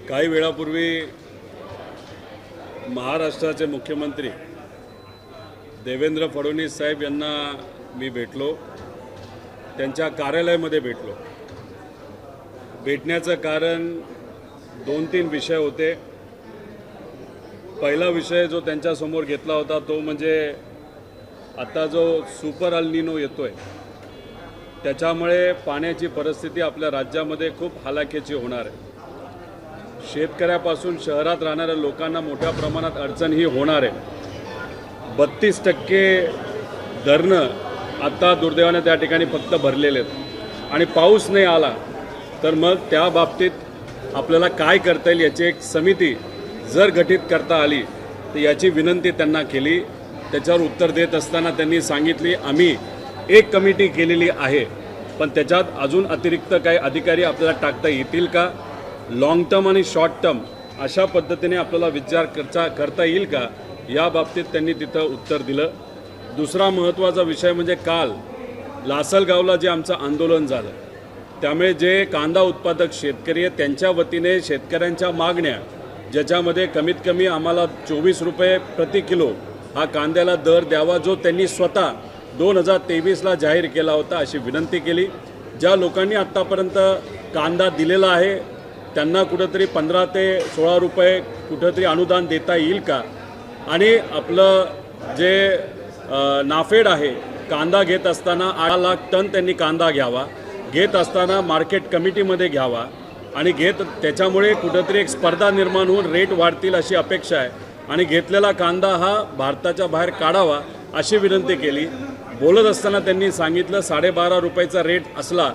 काही वेळापूर्वी महाराष्ट्राचे मुख्यमंत्री देवेंद्र फडणवीस साहेब यांना मी भेटलो, त्यांच्या कार्यालयामध्ये भेटलो। भेटण्याचं कारण 2-3 विषय होते। पहिला विषय जो त्यांच्यासमोर घेतला होता तो म्हणजे आता जो सुपर अल निनो येतोय त्याच्यामुळे पाण्याची परिस्थिती आपल्या राज्यामध्ये खूप हालाकीची होणार आहे। शेतकऱ्यापासून शहरात राहणाऱ्या लोकांना मोठ्या प्रमाणात अडचण ही होणार आहे। 32% धरणं आता दुर्दैवाने त्या ठिकाणी फक्त भरलेले आहेत आणि पाऊस नाही आला तर मग त्या बाबतीत आपल्याला काय करता येईल याची एक समिती जर गठीत करता आली तर याची विनंती त्यांना केली। त्याच्यावर उत्तर देत असताना त्यांनी सांगितले आम्ही एक कमिटी केलेली आहे, पण त्याच्यात अजून अतिरिक्त काही अधिकारी आपल्याला टाकता येतील का, लॉंग टर्म आणि शॉर्ट टर्म अशा पद्धतीने आपल्याला विचार करता येईल का, या बाबतीत त्यांनी तिथं उत्तर दिलं। दुसरा महत्त्वाचा विषय म्हणजे काल लासलगावला जे आमचं आंदोलन झालं त्यामुळे जे कांदा उत्पादक शेतकरी आहेत त्यांच्या वतीने शेतकऱ्यांच्या मागण्या, ज्याच्यामध्ये कमीत कमी आम्हाला 24 रुपये प्रति किलो हा कांद्याला दर द्यावा जो त्यांनी स्वतः 2023ला जाहीर केला होता, अशी विनंती केली। ज्या लोकांनी आत्तापर्यंत कांदा दिलेला आहे त्यांना कुठंतरी 15 ते 16 रुपये कुठंतरी अनुदान देता येईल का, आणि आपलं जे नाफेड आहे कांदा घेत असताना 8 लाख टन त्यांनी कांदा घ्यावा, घेत असताना मार्केट कमिटीमध्ये घ्यावा आणि त्याच्यामुळे कुठंतरी एक स्पर्धा निर्माण होऊन रेट वाढतील अशी अपेक्षा आहे आणि घेतलेला कांदा हा भारताच्या बाहेर काढावा अशी विनंती केली। बोलत असताना त्यांनी सांगितलं 12.5 रुपयाचा रेट असला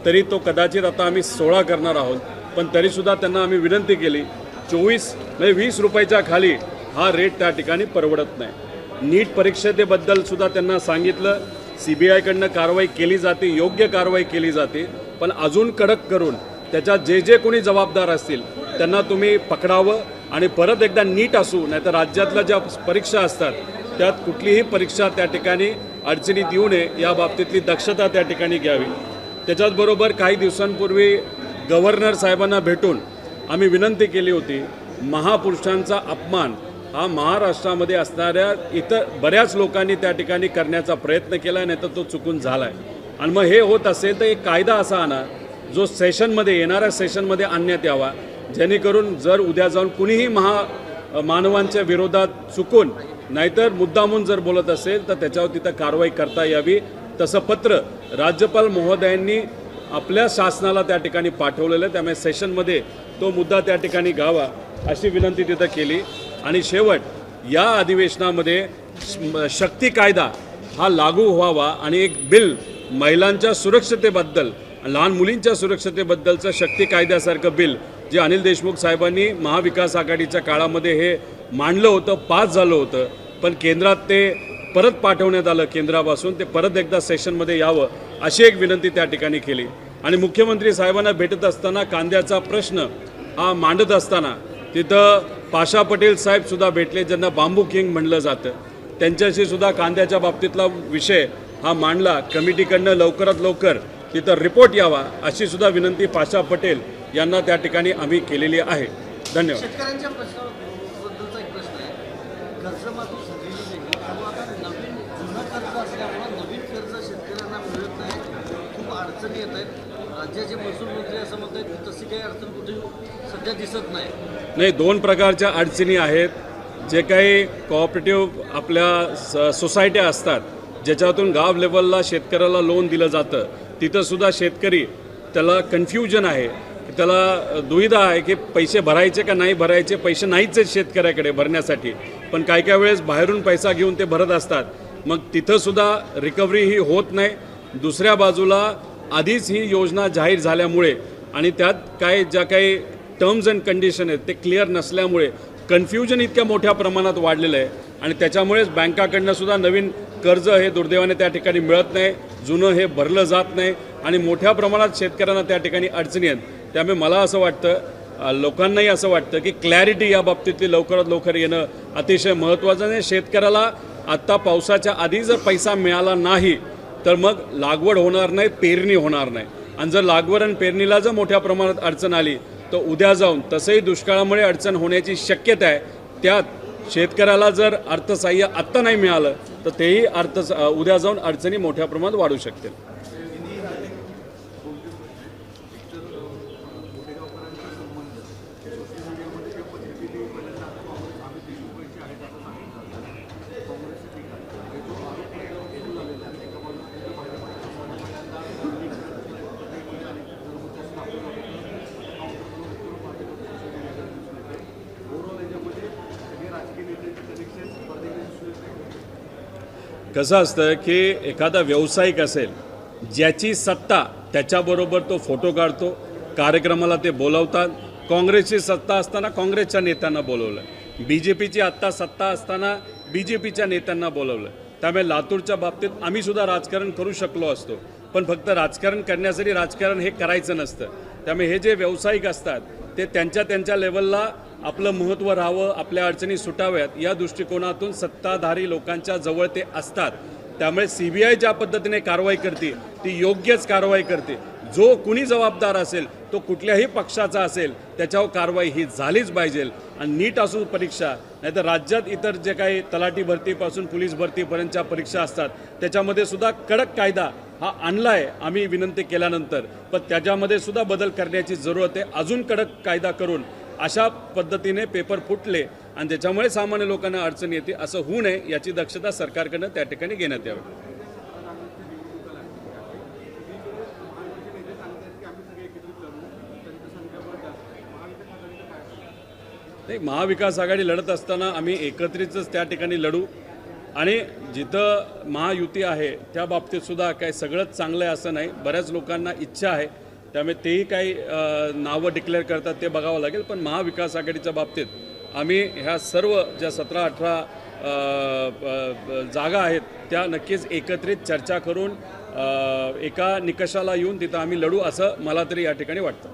तरी तो कदाचित आता आम्ही 16 करणार आहोत, पण तरीसुद्धा त्यांना आम्ही विनंती केली 24 म्हणजे 20 रुपयाच्या खाली हा रेट त्या ठिकाणी परवडत नाही। नीट परीक्षेबद्दल सुद्धा त्यांना सांगितलं CBIकडनं कारवाई केली जाते, योग्य कारवाई केली जाते, पण अजून कडक करून त्याच्यात जे कोणी जबाबदार असतील त्यांना तुम्ही पकडावं आणि परत एकदा नीट असू, नाहीतर राज्यातल्या ज्या परीक्षा असतात त्यात कुठलीही परीक्षा त्या ठिकाणी अडचणीत येऊ नये या बाबतीतली दक्षता त्या ठिकाणी घ्यावी। त्याच्याचबरोबर काही दिवसांपूर्वी गव्हर्नर साहेबांना भेटून आम्ही विनंती केली होती, महापुरुषांचा अपमान हा महाराष्ट्रामध्ये असणाऱ्या इतर बऱ्याच लोकांनी त्या ठिकाणी करण्याचा प्रयत्न केला आहे, नाही तर तो चुकून झाला आहे। आणि मग हे होत असेल तर एक कायदा असा आणा जो सेशनमध्ये येणाऱ्या सेशनमध्ये आणण्यात यावा, जेणेकरून जर उद्या जाऊन कुणीही मानवांच्या विरोधात चुकून नाहीतर मुद्दामून जर बोलत असेल तर त्याच्यावर तिथं कारवाई करता यावी। तसं पत्र राज्यपाल महोदयांनी आपल्या शासनाला त्या ठिकाणी पाठवलेलं आहे, त्यामुळे सेशनमध्ये तो मुद्दा त्या ठिकाणी घ्यावा अशी विनंती तिथं केली। आणि शेवट या अधिवेशनामध्ये शक्ती कायदा हा लागू व्हावा आणि एक बिल महिलांच्या सुरक्षतेबद्दल, लहान मुलींच्या सुरक्षतेबद्दलचं शक्ती कायद्यासारखं बिल जे अनिल देशमुख साहेबांनी महाविकास आघाडीच्या काळामध्ये हे मांडलं होतं, पास झालं होतं, पण केंद्रात ते परत पाठवण्यात आलं, केंद्रापासून ते परत एकदा सेशनमध्ये यावं अशी एक विनंती त्या ठिकाणी केली। आणि मुख्यमंत्री साहेबांना भेटत असताना कांद्याचा प्रश्न हा मांडत असताना तिथं पाशा पटेल साहेबसुद्धा भेटले, ज्यांना बांबू किंग म्हणलं जातं, त्यांच्याशी सुद्धा कांद्याच्या बाबतीतला विषय हा मांडला। कमिटीकडनं लवकरात लवकर तिथं रिपोर्ट यावा अशी सुद्धा विनंती पाशा पटेल यांना त्या ठिकाणी आम्ही केलेली आहे। धन्यवाद। शेतकऱ्यांच्या प्रश्नाबद्दलचा एक प्रश्न आहे, कर्जमाफी झालेली नाही, त्यामुळे आता नवीन जुनं कर्ज असल्यामुळे नवीन कर्ज शेतकऱ्यांना मिळत नाही, खूप अडचणी येत आहेत। राज्याचे महसूल मंत्री असं म्हणत आहेत की तशी काही अडचण कुठे सध्या दिसत नाही। 2 प्रकारच्या अडचणी आहेत। जे काही कोऑपरेटिव्ह आपल्या सोसायट्या असतात ज्याच्यातून गाव लेवलला शेतकऱ्याला लोन दिलं जातं, तिथंसुद्धा शेतकरी त्याला कन्फ्युजन आहे, त्याला दुविधा आहे की पैसे भरायचे का नाही भरायचे। पैसे नाहीच आहेत शेतकऱ्याकडे भरण्यासाठी, पण काही वेळेस बाहेरून पैसा घेऊन ते भरत असतात, मग तिथंसुद्धा रिकव्हरी ही होत नाही। दुसऱ्या बाजूला आधीच ही योजना जाहीर झाल्यामुळे आणि त्यात ज्या काही टर्म्स अँड कंडिशन आहेत ते क्लिअर नसल्यामुळे कन्फ्युजन इतक्या मोठ्या प्रमाणात वाढलेलं आहे आणि त्याच्यामुळेच बँकाकडनं सुद्धा नवीन कर्ज हे दुर्दैवाने त्या ठिकाणी मिळत नाही, जुनं हे भरलं जात नाही आणि मोठ्या प्रमाणात शेतकऱ्यांना त्या ठिकाणी अडचणी आहेत। त्यामुळे मला असं वाटतं, लोकांनाही असं वाटतं की क्लॅरिटी या बाबतीतली लवकरात लवकर येणं अतिशय महत्त्वाचं आहे। शेतकऱ्याला आत्ता पावसाच्या आधी जर पैसा मिळाला नाही तर मग लागवड होणार नाही, पेरणी होणार नाही, आणि जर लागवड आणि पेरणीला जर मोठ्या प्रमाणात अडचण आली तर उद्या जाऊन तसंही दुष्काळामुळे अडचण होण्याची शक्यता आहे. त्यात शेतकऱ्याला जर अर्थसहाय्य आत्ता नाही मिळालं तर तेही उद्या जाऊन अडचणी मोठ्या प्रमाणात वाढू शकतील. कसं असतं की एखादा व्यावसायिक असेल, ज्याची सत्ता त्याच्याबरोबर तो फोटो काढतो, कार्यक्रमाला ते बोलवतात. काँग्रेसची सत्ता असताना काँग्रेसच्या नेत्यांना बोलवलं, BJPची आत्ता सत्ता असताना BJPच्या नेत्यांना बोलवलं. त्यामुळे लातूरच्या बाबतीत आम्ही सुद्धा राजकारण करू शकलो असतो, पण फक्त राजकारण करण्यासाठी राजकारण हे करायचं नसतं. त्यामुळे हे जे व्यावसायिक असतात ते त्यांच्या लेवलला आपलं महत्त्व राहावं, आपल्या अडचणी सुटाव्यात या दृष्टिकोनातून सत्ताधारी लोकांच्या जवळ ते असतात. त्यामुळे CBI ज्या पद्धतीने कारवाई करते ती योग्यच कारवाई करते. जो कुणी जबाबदार असेल तो कुठल्याही पक्षाचा असेल त्याच्यावर कारवाई ही झालीच पाहिजे. आणि नीट असू परीक्षा, नाहीतर राज्यात इतर जे काही तलाठी भरतीपासून पोलीस भरतीपर्यंतच्या परीक्षा असतात त्याच्यामध्ये सुद्धा कडक कायदा हा आणला आहे आम्ही विनंती केल्यानंतर, पण त्याच्यामध्ये सुद्धा बदल करण्याची जरूरत आहे. अजून कडक कायदा करून अशा पद्धतीने पेपर फुटले आणि त्याच्यामुळे सामान्य लोकांना अडचण येते असं होऊ नये याची दक्षता सरकारकडनं त्या ठिकाणी घेण्यात यावी. नाही, महाविकास आघाडी लढत असताना आम्ही एकत्रितच त्या ठिकाणी लढू आणि जिथं महायुती आहे त्या बाबतीत सुद्धा काय सगळंच चांगलं आहे असं नाही. बऱ्याच लोकांना इच्छा आहे, त्यामुळे तेही काही नावं डिक्लेअर करतात ते बघावं लागेल. पण महाविकास आघाडीच्या बाबतीत आम्ही ह्या सर्व ज्या 17-18 जागा आहेत त्या नक्कीच एकत्रित चर्चा करून एका निकषाला येऊन तिथं आम्ही लढू असं मला तरी या ठिकाणी वाटतं.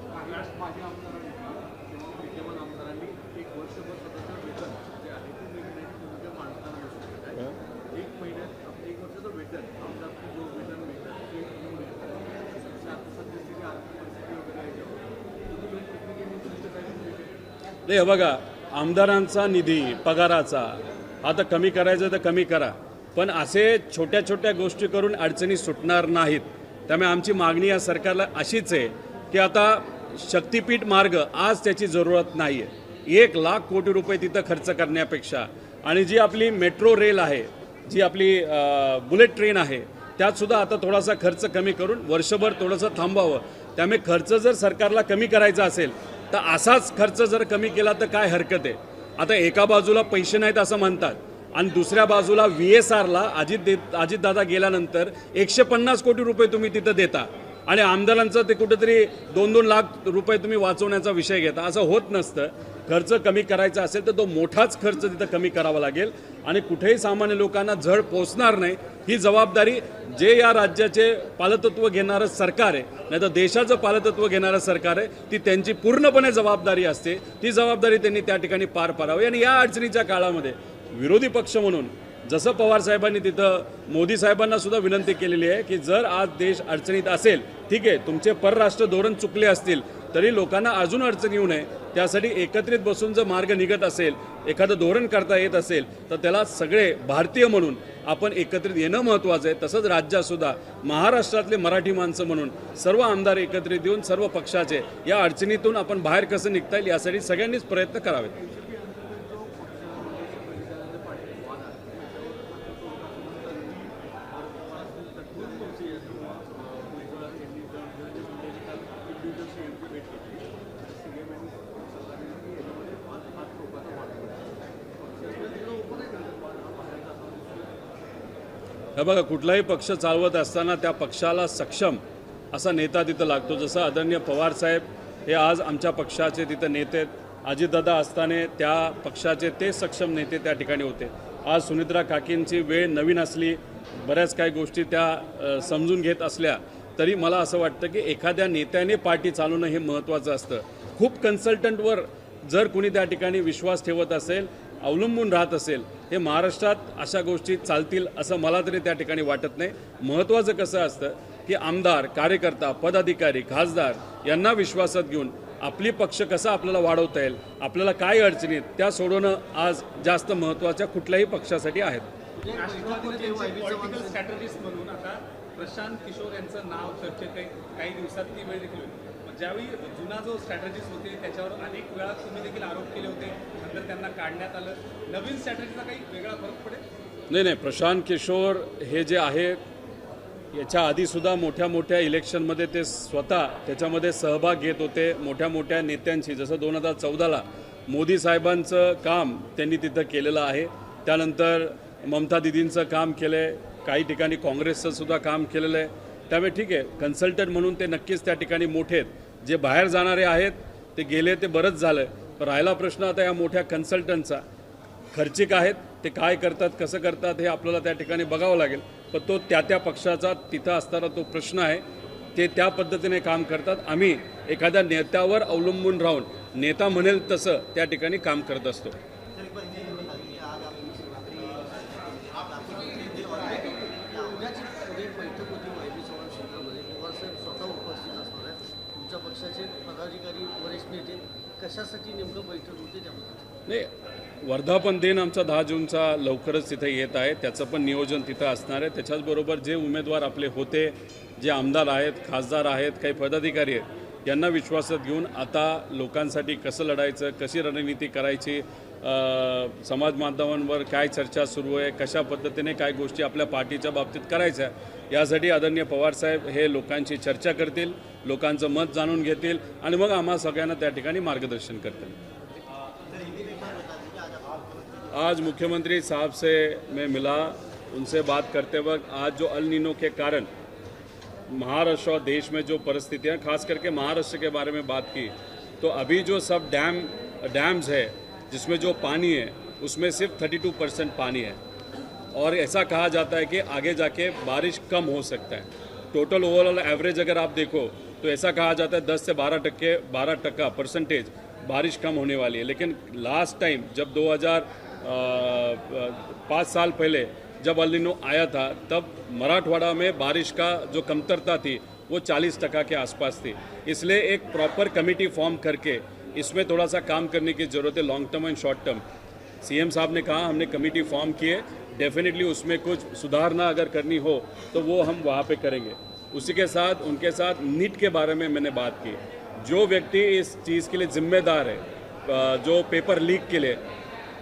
नाही, हे बघा, आमदारांचा निधी पगाराचा आता कमी करायचं तर कमी करा, पण असे छोट्या छोट्या गोष्टी करून अडचणी सुटणार नाहीत. त्यामुळे आमची मागणी या सरकारला अशीच आहे की आता शक्तिपीठ मार्ग आज त्याची जरूरत नाही आहे. 1 लाख कोटी रुपये तिथं खर्च करण्यापेक्षा आणि जी आपली मेट्रो रेल आहे, जी आपली बुलेट ट्रेन आहे त्यातसुद्धा आता थोडासा खर्च कमी करून वर्षभर थोडंसं थांबावं. त्यामुळे खर्च जर सरकारला कमी करायचा असेल तर असाच खर्च जर कमी केला तर काय हरकत आहे. आता एका बाजूला पैसे नाहीत असं म्हणतात आणि दुसऱ्या बाजूला VSRला अजितदादा गेल्यानंतर 150 कोटी रुपये तुम्ही तिथं देता आणि आमदारांचं ते कुठेतरी 2-2 लाख रुपये तुम्ही वाचवण्याचा विषय घेता. असं होत नसतं. खर्च कमी करायचा असेल तर तो मोठाच खर्च तिथं कमी करावा लागेल आणि कुठेही सामान्य लोकांना झळ पोचणार नाही. ही जबाबदारी जे या राज्याचे पालकत्व घेणारं सरकार आहे, नाही तर देशाचं पालकत्व घेणारं सरकार आहे, ती त्यांची पूर्णपणे जबाबदारी असते. ती जबाबदारी त्यांनी त्या ठिकाणी पार पाडावी. आणि या अडचणीच्या काळामध्ये विरोधी पक्ष म्हणून जसं पवार साहेबांनी तिथं मोदी साहेबांना सुद्धा विनंती केलेली आहे की जर आज देश अडचणीत असेल, ठीक आहे, तुमचे परराष्ट्र धोरण चुकले असतील तरी लोकांना अजून अडचण येऊ नये त्यासाठी एकत्रित बसून जर मार्ग निघत असेल, एखादं धोरण करता येत असेल तर त्याला सगळे भारतीय म्हणून आपण एकत्रित येणं महत्त्वाचं आहे. तसंच राज्यातसुद्धा महाराष्ट्रातले मराठी माणसं म्हणून सर्व आमदार एकत्रित येऊन सर्व पक्षाचे या अडचणीतून आपण बाहेर कसं निघता येईल यासाठी सगळ्यांनीच प्रयत्न करावेत. हे बघा, कुठलाही पक्ष चालवत असताना त्या पक्षाला सक्षम असा नेता तिथं लागतो. जसं आदरणीय पवार साहेब हे आज आमच्या पक्षाचे तिथं नेते आहेत. अजितदादा असताना त्या पक्षाचे ते सक्षम नेते त्या ठिकाणी होते. आज सुनित्रा काकींची वेळ नवीन असली, बऱ्याच काही गोष्टी त्या समजून घेत असल्या तरी मला असं वाटतं की एखाद्या नेत्याने पार्टी चालवणं हे महत्त्वाचं असतं. खूप कन्सल्टंटवर जर कुणी त्या ठिकाणी विश्वास ठेवत असेल, अवलंबून राहत असेल, हे महाराष्ट्रात अशा गोष्टी चालतील असं मला तरी त्या ठिकाणी वाटत नाही. महत्त्वाचं कसं असतं की आमदार, कार्यकर्ता, पदाधिकारी, खासदार यांना विश्वासात घेऊन आपली पक्ष कसा आपल्याला वाढवता येईल, आपल्याला काय अडचणी आहेत त्या सोडवणं आज जास्त महत्त्वाच्या कुठल्याही पक्षासाठी आहेत. पॉलिटिकल स्ट्रॅटेजिस्ट म्हणून आता प्रशांत किशोर यांचं नाव चर्चेत आहे. काही दिवसात ती वेळ देखील होईल. ज्यावेळी जुना जो स्ट्रॅटेजिस्ट होते त्याच्यावर अनेक वेळा तुम्ही देखील आरोप केले होते, नंतर त्यांना काढण्यात आलं. नवीन स्ट्रॅटेजीचा काही वेगळा फरक पडेल? नाही, प्रशांत किशोर हे जे आहेत याच्या आधीसुद्धा मोठ्या मोठ्या इलेक्शनमध्ये ते स्वतः त्याच्यामध्ये सहभाग घेत होते. मोठ्या मोठ्या नेत्यांशी, जसं 2014ला मोदी साहेबांचं काम त्यांनी तिथं केलेलं आहे. त्यानंतर ममता दिदींचं काम केलं आहे, काही ठिकाणी काँग्रेसचं सुद्धा काम केलेलं आहे. त्यामुळे ठीक आहे, कन्सल्टंट म्हणून ते नक्कीच त्या ठिकाणी मोठे आहेत. जे बाहेर जाणारे आहेत ते गेले ते बरंच झालं. पण राहिला प्रश्न आता या मोठ्या कन्सल्टंटचा. खर्चिक आहेत, ते काय करतात कसं करतात हे आपल्याला त्या ठिकाणी बघावं लागेल. पण तो त्या पक्षाचा तिथं असताना तो प्रश्न आहे. ते त्या पद्धतीने काम करतात. आम्ही एखाद्या नेत्यावर अवलंबून राहून नेता म्हणेल तसं त्या ठिकाणी काम करत असतो. तुमच्या पक्षाचे पदाधिकारी वरिष्ठ नेते कशासाठी नेमकं बैठक होते त्याबद्दल? नाही, वर्धापन दिन आमचा 10 जूनचा लवकरच तिथे येत आहे. त्याचं पण नियोजन तिथं असणार आहे. त्याच्याचबरोबर जे उमेदवार आपले होते, जे आमदार आहेत, खासदार आहेत, काही पदाधिकारी आहेत, यांना विश्वासात घेऊन आता लोकांसाठी कसं लढायचं, कशी रणनीती करायची, समाज माध्यमांवर काय चर्चा सुरू आहे, कशा पद्धतीने काय गोष्टी आपल्या पार्टीच्या बाबतीत करायच्या, यासाठी आदरणीय पवारसाहेब हे लोकांची चर्चा करतील, लोकांचं मत जाणून घेतील आणि मग आम्हा सगळ्यांना त्या ठिकाणी मार्गदर्शन करतील. आज मुख्यमंत्री साहब से मैं मिला, उनसे बात करते वक्त आज जो अल नीनो के कारण महाराष्ट्र और देश में जो परिस्थितियाँ, खास करके महाराष्ट्र के बारे में बात की, तो अभी जो सब डैम्स है जिसमें जो पानी है उसमें सिर्फ 32% पानी है और ऐसा कहा जाता है कि आगे जाके बारिश कम हो सकता है. टोटल ओवरऑल एवरेज अगर आप देखो तो ऐसा कहा जाता है 10 से 12% परसेंटेज बारिश कम होने वाली है. लेकिन लास्ट टाइम जब 5 साल पहले जब अल नीनो आया था तब मराठवाड़ा में बारिश का जो कमतरता थी वो 40% के आसपास थी. इसलिए एक प्रॉपर कमेटी फॉर्म करके इसमें थोड़ा सा काम करने की ज़रूरत है, long term and short term. CM साहब ने कहा हमने कमेटी फॉर्म की है, डेफिनेटली उसमें कुछ सुधारना अगर करनी हो तो वो हम वहाँ पे करेंगे. उसी के साथ उनके साथ नीट के बारे में मैंने बात की. जो व्यक्ति इस चीज़ के लिए जिम्मेदार है, जो पेपर लीक के लिए,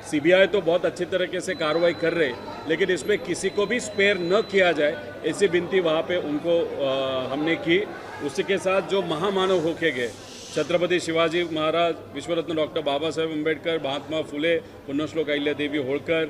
सीबीआई तो बहुत अच्छी तरीके से कार्रवाई कर रहे, लेकिन इसमें किसी को भी स्पेयर न किया जाए ऐसी विनती वहाँ पे उनको हमने की. उसी के साथ जो महामानव होके गए, छत्रपति शिवाजी महाराज, विश्वरत्न डॉक्टर बाबा साहेब अम्बेडकर, महात्मा फुले, पुण्यश्लोक अहिल्यादेवी होळकर,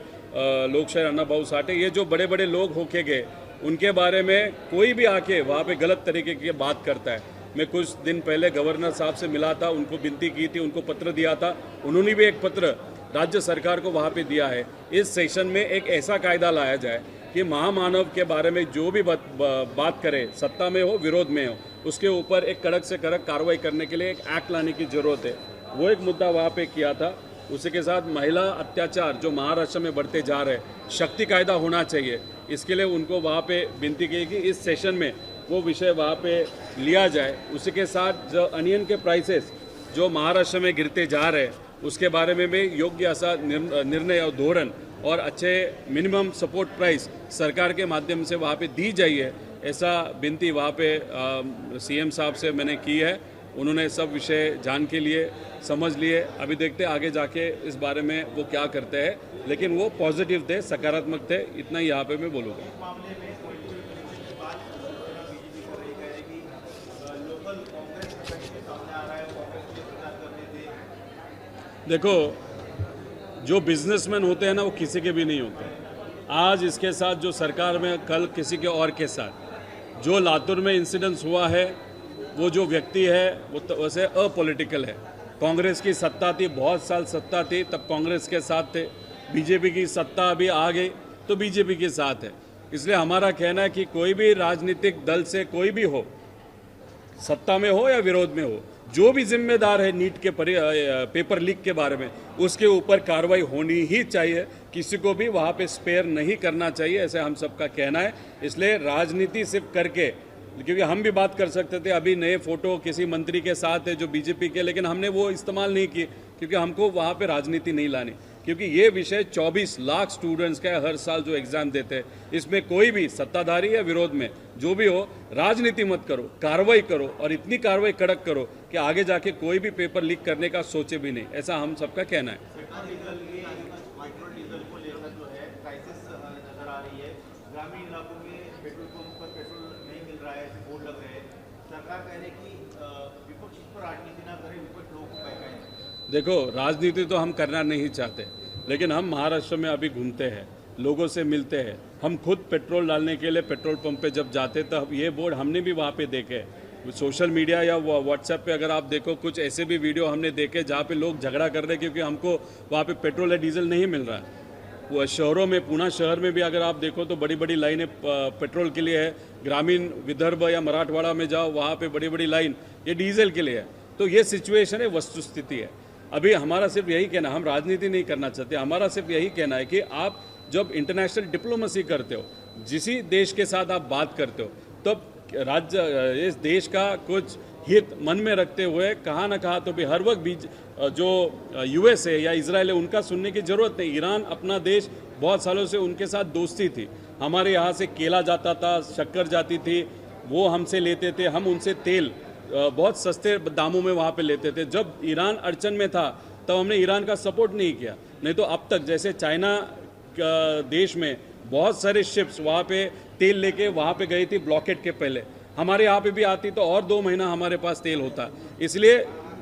लोकशाहीर अन्ना भाऊ साठे, ये जो बड़े बड़े लोग होके गए, उनके बारे में कोई भी आके वहाँ पे गलत तरीके की बात करता है. मैं कुछ दिन पहले गवर्नर साहब से मिला था, उनको विनती की थी, उनको पत्र दिया था. उन्होंने भी एक पत्र राज्य सरकार को वहाँ पे दिया है. इस सेशन में एक ऐसा कायदा लाया जाए कि महामानव के बारे में जो भी बात करे, सत्ता में हो विरोध में हो, उसके ऊपर एक कड़क से कड़क कार्रवाई करने के लिए एक एक्ट लाने की ज़रूरत है. वो एक मुद्दा वहाँ पे किया था. उसी के साथ महिला अत्याचार जो महाराष्ट्र में बढ़ते जा रहे, शक्ति कायदा होना चाहिए, इसके लिए उनको वहाँ पे विनती की कि इस सेशन में वो विषय वहाँ पे लिया जाए. उसी के साथ जो अनियन के प्राइसेस जो महाराष्ट्र में गिरते जा रहे, उसके बारे में भी योग्य ऐसा निर्णय और धोरण और अच्छे मिनिमम सपोर्ट प्राइस सरकार के माध्यम से वहाँ पे दी जाइए, ऐसा विनती वहाँ पे सीएम साहब से मैंने की है. उन्होंने सब विषय जान के लिए, समझ लिए. अभी देखते आगे जाके इस बारे में वो क्या करते हैं, लेकिन वो पॉजिटिव थे, सकारात्मक थे, इतना ही यहाँ पे मैं बोलूँगा. देखो, जो बिजनेसमैन होते हैं ना वो किसी के भी नहीं होते. आज इसके साथ जो सरकार में, कल किसी के और के साथ जो लातूर में इंसिडेंस हुआ है, वो जो व्यक्ति है वो तो वैसे अपॉलिटिकल है. कांग्रेस की सत्ता थी, बहुत साल सत्ता थी, तब कांग्रेस के साथ थे. बीजेपी की सत्ता अभी आ गई तो बीजेपी के साथ है. इसलिए हमारा कहना है कि कोई भी राजनीतिक दल से कोई भी हो, सत्ता में हो या विरोध में हो, जो भी जिम्मेदार है नीट के पेपर लीक के बारे में, उसके ऊपर कार्रवाई होनी ही चाहिए. किसी को भी वहाँ पे स्पेयर नहीं करना चाहिए, ऐसे हम सबका कहना है. इसलिए राजनीति सिर्फ करके क्योंकि हम भी बात कर सकते थे, अभी नए फोटो किसी मंत्री के साथ है जो बीजेपी के, लेकिन हमने वो इस्तेमाल नहीं किए क्योंकि हमको वहाँ पे राजनीति नहीं लानी। क्योंकि ये विषय 24 लाख स्टूडेंट्स का है हर साल जो एग्जाम देते हैं, इसमें कोई भी सत्ताधारी या विरोध में जो भी हो, राजनीति मत करो, कार्रवाई करो, और इतनी कार्रवाई कड़क करो कि आगे जाके कोई भी पेपर लीक करने का सोचे भी नहीं, ऐसा हम सबका कहना है। पेट्रोल डीजल को लेकर जो है क्राइसिस नजर आ रही है। ग्रामीण इलाकों में पेट्रोल पंप पर पेट्रोल नहीं मिल रहा है, ऐसे बोर्ड लग रहे हैं। सरकार कह रही कि विपक्ष इस पर राजनीति ना करे, विपक्ष लोगों को बहकाए। देखो, राजनीति तो हम करना नहीं चाहते, लेकिन हम महाराष्ट्र में अभी घूमते हैं, लोगों से मिलते हैं। हम खुद पेट्रोल डालने के लिए पेट्रोल पंप पे जब जाते तब ये बोर्ड हमने भी वहाँ पे देखे। सोशल मीडिया या व्हाट्सएप पे अगर आप देखो, कुछ ऐसे भी वीडियो हमने देखे जहाँ पे लोग झगड़ा कर रहे हैं क्योंकि हमको वहाँ पे पेट्रोल या डीजल नहीं मिल रहा है। वो शहरों में, पुणे शहर में भी अगर आप देखो तो बड़ी बड़ी लाइनें पेट्रोल के लिए है। ग्रामीण विदर्भ या मराठवाड़ा में जाओ, वहाँ पे बड़ी बड़ी लाइन ये डीजल के लिए है। तो ये सिचुएशन है, वस्तुस्थिति है। अभी हमारा सिर्फ यही कहना, हम राजनीति नहीं करना चाहते, हमारा सिर्फ यही कहना है कि आप जब इंटरनेशनल डिप्लोमेसी करते हो, जिसी देश के साथ आप बात करते हो, तब राज्य इस देश का कुछ हित मन में रखते हुए कहाँ ना कहाँ तो भी हर वक्त बीच जो यूएस है या इजराइल है उनका सुनने की जरूरत नहीं। ईरान अपना देश, बहुत सालों से उनके साथ दोस्ती थी। हमारे यहाँ से केला जाता था, शक्कर जाती थी, वो हमसे लेते थे, हम उनसे तेल बहुत सस्ते दामों में वहाँ पे लेते थे। जब ईरान अड़चन में था तब हमने ईरान का सपोर्ट नहीं किया, नहीं तो अब तक जैसे चाइना देश में बहुत सारे शिप्स वहाँ पे तेल लेके वहाँ पे गई थी ब्लॉकेट के पहले, हमारे यहाँ पे भी आती तो और 2 महीना हमारे पास तेल होता। इसलिए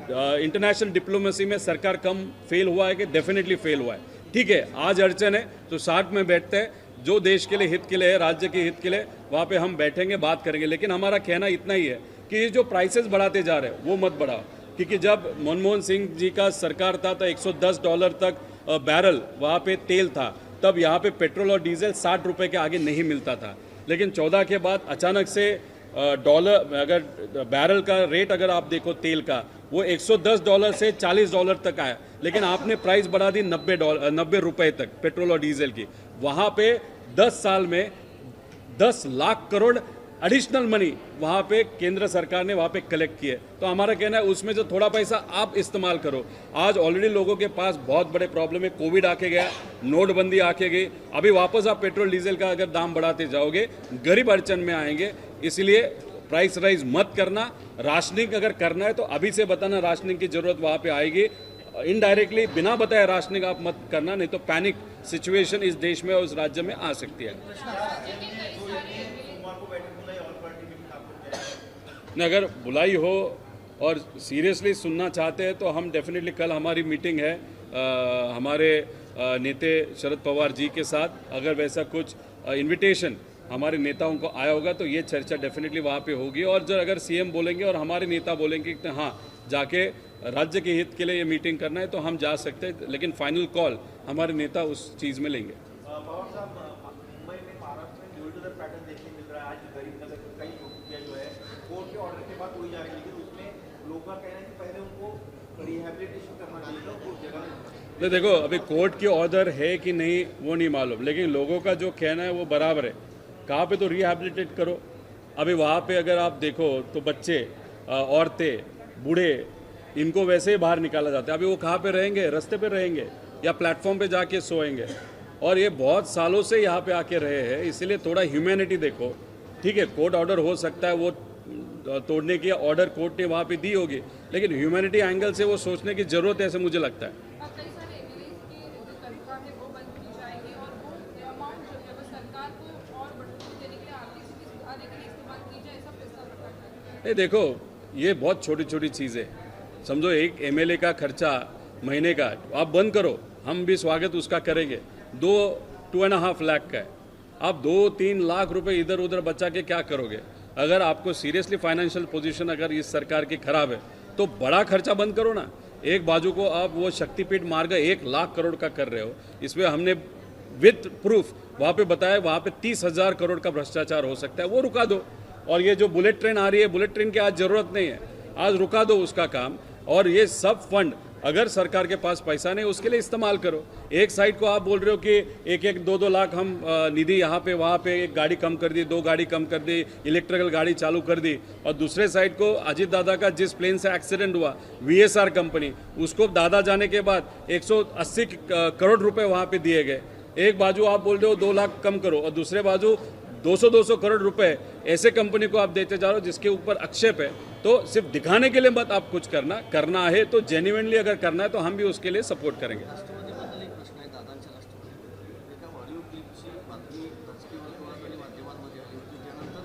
इंटरनेशनल डिप्लोमेसी में सरकार कम फेल हुआ है कि डेफिनेटली फेल हुआ है। ठीक है, आज अड़चन है तो साथ में बैठते हैं, जो देश के लिए हित के लिए है, राज्य के हित के लिए, वहाँ पे हम बैठेंगे, बात करेंगे। लेकिन हमारा कहना इतना ही है कि ये जो प्राइसेस बढ़ाते जा रहे हैं वो मत बढ़ाओ, क्योंकि जब मनमोहन सिंह जी का सरकार था तो $110 तक बैरल वहाँ पे तेल था, तब यहाँ पे पेट्रोल और डीजल 60 रुपये के आगे नहीं मिलता था। लेकिन 14 के बाद अचानक से डॉलर, अगर बैरल का रेट अगर आप देखो तेल का, वो $110 से $40 तक आया, लेकिन आपने प्राइस बढ़ा दी 90 रुपये तक पेट्रोल और डीजल की। वहाँ पे 10 साल में 10 लाख करोड़ एडिशनल मनी वहाँ पे केंद्र सरकार ने वहाँ पे कलेक्ट किए। तो हमारा कहना है उसमें जो थोड़ा पैसा आप इस्तेमाल करो। आज ऑलरेडी लोगों के पास बहुत बड़े प्रॉब्लम है, कोविड आके गया, नोटबंदी आके गई, अभी वापस आप पेट्रोल डीजल का अगर दाम बढ़ाते जाओगे, गरीब अड़चन में आएंगे। इसलिए प्राइस राइज मत करना। राशनिंग अगर करना है तो अभी से बताना, राशनिंग की जरूरत वहाँ पे आएगी। इनडायरेक्टली बिना बताए राशनिंग आप मत करना, नहीं तो पैनिक सिचुएशन इस देश में और उस राज्य में आ सकती है। अगर बुलाई हो और सीरियसली सुनना चाहते हैं तो हम डेफिनेटली, कल हमारी मीटिंग है हमारे नेता शरद पवार जी के साथ। अगर वैसा कुछ इनविटेशन हमारे नेताओं को आया होगा तो ये चर्चा डेफिनेटली वहाँ पे होगी। और जब अगर सीएम बोलेंगे और हमारे नेता बोलेंगे कि हाँ जाके राज्य के हित के लिए ये मीटिंग करना है तो हम जा सकते हैं, लेकिन फाइनल कॉल हमारे नेता उस चीज़ में लेंगे। पवार साहब, मुंबई में, महाराष्ट्र में न्यूट्रल पैटर्न देखने मिल रहा है। आज गरीबनगर में कई प्रक्रिया जो है कोर्ट के ऑर्डर के बाद हुई जा रही है, लेकिन उसमें लोगों का कहना है कि पहले उनको रिहेबिलिटेशन करना चाहिए उस जगह। तो देखो, अभी कोर्ट की ऑर्डर है कि नहीं वो नहीं मालूम, लेकिन लोगों का जो कहना है वो बराबर है। कहाँ पे तो रिहेबिलिटेट करो। अभी वहाँ पे अगर आप देखो तो बच्चे, औरतें, बूढ़े, इनको वैसे ही बाहर निकाला जाता है। अभी वो कहाँ पे रहेंगे? रास्ते पे रहेंगे या प्लेटफॉर्म पे जाके सोएंगे। और ये बहुत सालों से यहाँ पे आके रहे हैं, इसलिए थोड़ा ह्यूमैनिटी देखो। ठीक है, कोर्ट ऑर्डर हो सकता है वो तोड़ने की ऑर्डर कोर्ट ने वहाँ पे दी होगी, लेकिन ह्यूमैनिटी एंगल से वो सोचने की जरूरत है, ऐसे मुझे लगता है। नहीं देखो, ये बहुत छोटी छोटी चीज़ें, समझो एक एमएलए का खर्चा महीने का आप बंद करो, हम भी स्वागत उसका करेंगे। 2.5 लाख का है, आप 2-3 लाख रुपए इधर उधर बचा के क्या करोगे? अगर आपको सीरियसली फाइनेंशियल पोजीशन अगर इस सरकार की खराब है तो बड़ा खर्चा बंद करो ना। एक बाजू को आप वो शक्तिपीठ मार्ग 1 लाख करोड़ का कर रहे हो, इसमें हमने विथ प्रूफ वहाँ पे बताया, वहाँ पे 30,000 करोड़ का भ्रष्टाचार हो सकता है, वो रुका दो। और ये जो बुलेट ट्रेन आ रही है, बुलेट ट्रेन की आज जरूरत नहीं है, आज रुका दो उसका काम। और ये सब फंड अगर सरकार के पास पैसा नहीं उसके लिए इस्तेमाल करो। एक साइड को आप बोल रहे हो कि एक एक दो दो लाख हम निधि यहाँ पे वहाँ पे, एक गाड़ी कम कर दी, 2 गाड़ी कम कर दी, इलेक्ट्रिकल गाड़ी चालू कर दी, और दूसरे साइड को अजीत दादा का जिस प्लेन से एक्सीडेंट हुआ VSR कंपनी, उसको दादा जाने के बाद 180 करोड़ रुपए वहाँ पे दिए गए। एक बाजू आप बोल रहे हो 2 लाख कम करो, और दूसरे बाजू 200 करोड़ रुपए ऐसे कंपनी को आप देते जा रहे हो जिसके ऊपर आक्षेप है। तो सिर्फ दिखाने के लिए मत आप कुछ करना है तो जेन्युइनली अगर करना है तो हम भी उसके लिए सपोर्ट करेंगे। राष्ट्रवादीबद्दल एक प्रश्न आहे दादांच्या राष्ट्रवादी एका ऑडिओ क्लिपची बातमी राजकीय वर्तुळात आणि माध्यमांमध्ये आली होती, त्यानंतर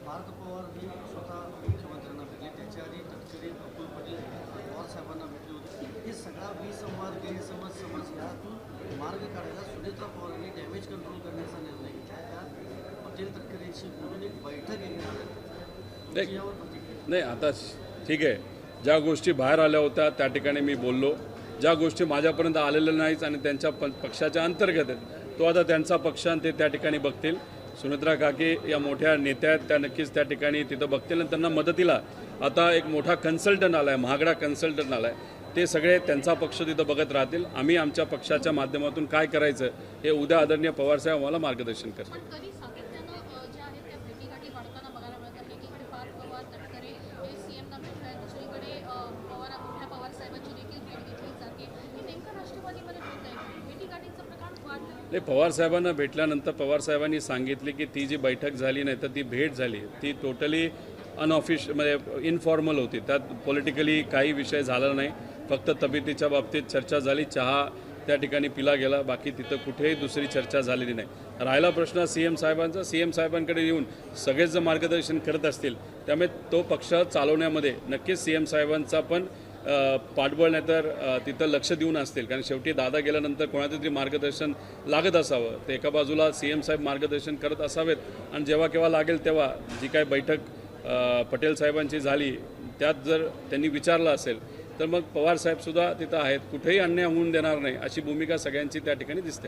पार्थ पवार ही स्वतः मुख्यमंत्र्यांना भेटले, त्याच्या आधी तटकरे प्रफुल्ल पटेल पवार साहेबांना भेटले होते। हे सगळा विसंवाद गैरसमज यातून मार्ग काढायला सुनेत्रा पवारांनी डॅमेज कंट्रोल करण्याचा निर्णय घेतला। त्या पटेल तटकरेंशी बोलून एक बैठक घेणार आहे, यावर प्रतिक्रिया नाही आता ठीक आहे, ज्या गोष्टी बाहेर आल्या होत्या त्या ठिकाणी मी बोललो, ज्या गोष्टी माझ्यापर्यंत आलेल्या नाहीत आणि त्यांच्या पक्षाच्या अंतर्गत आहेत तो आता त्यांचा पक्ष आणि ते त्या ठिकाणी बघतील। सुनेत्रा काके या मोठ्या नेत्या आहेत, त्या नक्कीच त्या ठिकाणी तिथं बघतील आणि त्यांना मदतीला आता एक मोठा कन्सल्टंट आला आहे, महागडा कन्सल्टंट आला आहे, ते सगळे त्यांचा पक्ष तिथं बघत राहतील। आम्ही आमच्या पक्षाच्या माध्यमातून काय करायचं हे उद्या आदरणीय पवारसाहेब आम्हाला मार्गदर्शन करतील। पण कधी सातत्यानं ज्या आहेत त्या भेटीगाठी वाढताना बघायला मिळत आहे। एकीकडे पार्थ पवार तटकरे हे सीएमना भेटत आहेत, दुसरीकडे मोठ्या पवार साहेबांची देखील भेट घेतली जाते। हे नेमकं राष्ट्रवादीमध्ये होत आहे, भेटीगाठीचं प्रकार वाढलं नाही, पवार साहेबांना भेटल्यानंतर पवार साहेबांनी सांगितले की ती जी बैठक झाली नाही तर ती भेट झाली ती टोटली म्हणजे इनफॉर्मल होती, त्यात पॉलिटिकली काही विषय झाला नाही, फक्त तब्येतीच्या बाबतीत चर्चा झाली, चहा त्या ठिकाणी पिला गेला, बाकी तिथं कुठेही दुसरी चर्चा झालेली नाही। राहिला प्रश्न सीएम साहेबांचा, सीएम साहेबांकडे येऊन सगळेच जर मार्गदर्शन करत असतील त्यामुळे तो पक्ष चालवण्यामध्ये नक्कीच सीएम साहेबांचा पण पाठबळ नाही तर तिथं लक्ष देऊन असतील, कारण शेवटी दादा गेल्यानंतर कोणाचं तरी मार्गदर्शन लागत असावं, तर एका बाजूला सीएम साहेब मार्गदर्शन करत असावेत आणि जेव्हा केव्हा लागेल तेव्हा जी काही बैठक पटेल साहेबांची झाली त्यात जर त्यांनी विचारलं असेल तर मग पवार साहेबसुद्धा तिथं आहेत, कुठेही अन्याय होऊन देणार नाही अशी भूमिका सगळ्यांची त्या ठिकाणी दिसते।